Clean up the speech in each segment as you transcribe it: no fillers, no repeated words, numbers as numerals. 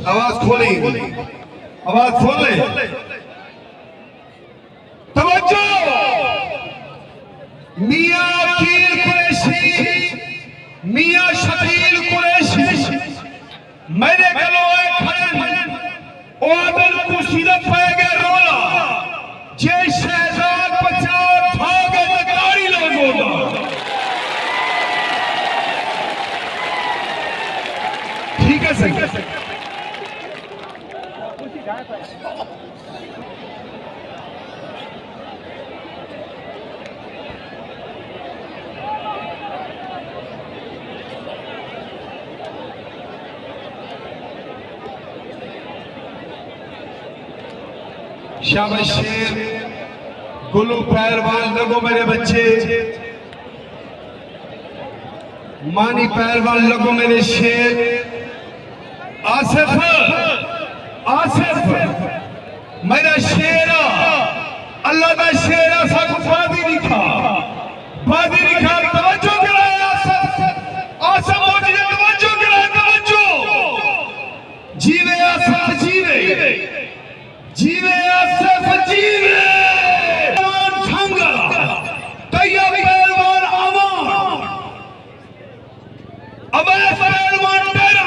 आवाज खोली, आवाज खोल ले। तवज्जो, मियां अकील कुरैशी, मियां शकील कुरैशी मेरे गलो खड़े ओ आदल कुशीरत पे गए रोला जे शहजाद पचार भागे गाड़ी लगोगा। ठीक है सही है। शाबाश शेर, गुलू पहलवान लगो मेरे बच्चे, मानी पहलवान लगो मेरे शेर। आसिफ, आसिफ मेरा शेरा, अल्लाह का शेरा सब बादी लिखा, बादी लिखा। तवज्जो कराए आसिफ, आसिफ मुझे तवज्जो कराए, तवज्जो। जीवे आसिफ जीवे, जीवे आसिफ जीवे। ठंगा तैयार पहलवान अमान, अवैध पहलवान डेरा,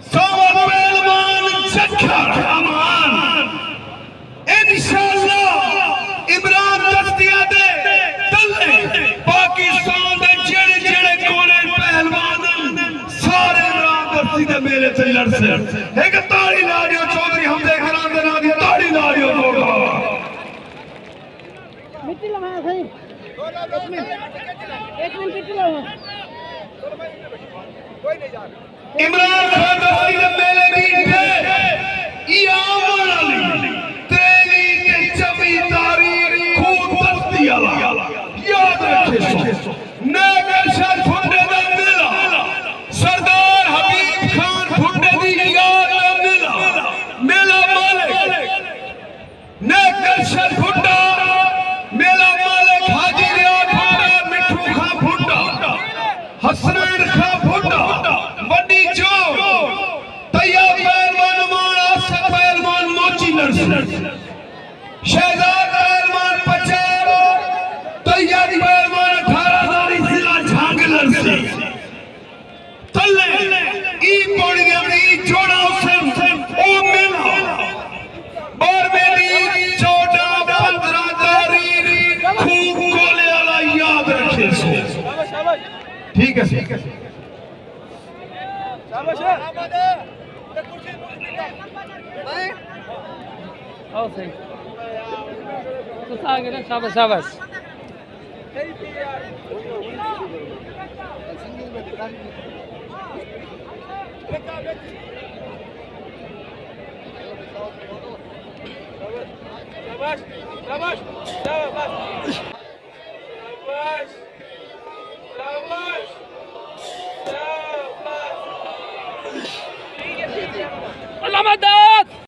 सावर पहलवान जक्कर अमान। इंशाअल्लाह इमरान दस्तिया दे तले पाकिस्तान दे जेड़े जेड़े कोने पहलवान सारे इमरान दस्ती दे मेले च लड़से। एक ताड़ी ला दियो चौधरी हमदे खरान दे नाम दी ताड़ी ला दियो लोगा। मिट्टी लगा सही, एक मिनट मिट्टी लगा। कोई नहीं जा रहा। इमरान खान दस्ती दे मेले दी थे ई आमन अली 23 ते 24 तारीख खूब दस्ती वाला याद रखे सो। नगर शहर फुंडे दा मेला, सरदार हबीब खान फुंडे दी याद दा मेला, मेला मालिक नगर शहर फुंडा, मेला मालिक हाजी रियाद फुंडा, मिठू खां फुंडा, हसनैन खां फुंडा, वड्डी जो तैयार पहलवान मान, आसिफ पहलवान मोची लड़से, शहजाद पहलवान पचार, तैयार पहलवान 18 दारी जिला झांग लड़से। तले ई पौड़ी देवनी जोड़ा हुसैन ओ मेला और मेरी 14-15 दारी खूब गोले वाला याद रखे सो। ठीक है ठीक है। शाबाश आओ सही तो आगे ना। शाबाश शाबाश। शाबाश शाबाश शाबाश शाबाश शाबाश शाबाश। अल्लाह मदद।